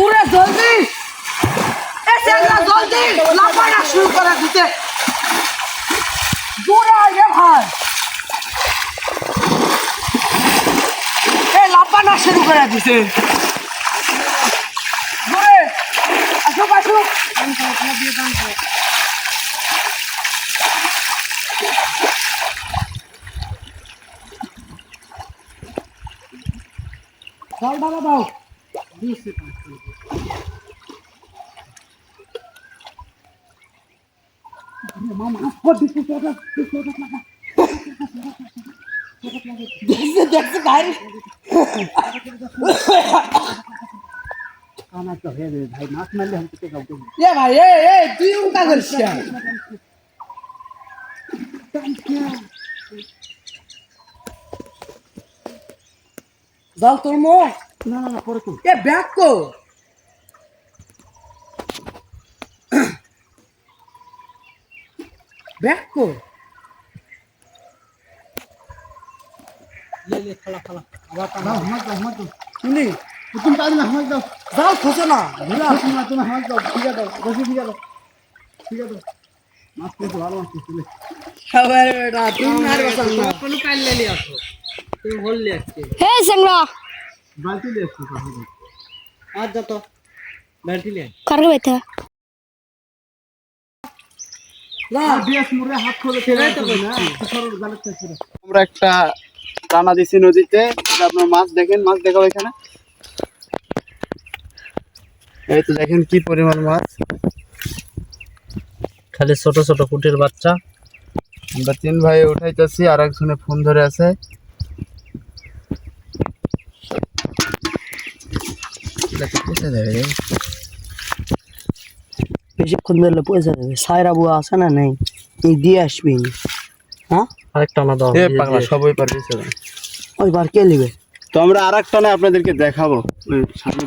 দূরে জলদি এসে জলদি লাফানো শুরু করে দিতে দূরে আয় ভাই এ লাফানো শুরু করে দিতে দূরে আসো আসো চল ঢালা দাও দেখছে গাড়ি ভাই মাছ মারলে আমি থেকে কাউকে এ ভাই এ তুই উল্টা করিস কেন জল তোর মুখ না না না পরে তো এ ব্যাগ কো ব্যাগ কো লে খালা খালা আবার দাও হামাক দাও শুনি তুমি পারবে না হামাক দাও যাও খোঁজো না না তুমি হামাক দাও ঠিক আছে দাও বসে ঠিক আছে ঠিক আছে মাছ পেয়ে ভালো মাছ তুলে সবাই বেটা তুমি আর বাসা না কোন কাইলে লি আসো তুমি বললি আজকে হে সেংরা বালতি নিয়ে এসছো তাহলে আর যা তো ব্যাটি লে কার বেটা না বিএস মুরে হাত খোলে সেটাই তো বলছি। না সরল গালত থেকে আমরা একটা টানা দিছি নদীতে আপনারা মাছ দেখেন মাছ দেখাও এখানে এই তো দেখেন কি পরিমাণ মাছ খালি ছোট ছোট কুটির বাচ্চা আমরা তিন ভাই উঠাইতেছি আর একজনে ফোন ধরে আছে বেশিক্ষণ ধরলে পয়সা দেবে সায়রা বুয়া আছে না নেই তুই দিয়ে আসবি হ্যাঁ আরেকটা না দাও এ পাগলা সবই পারবে ওই বার কে নিবে তো আমরা আর একটা আপনাদেরকে দেখাবো ওই সামনে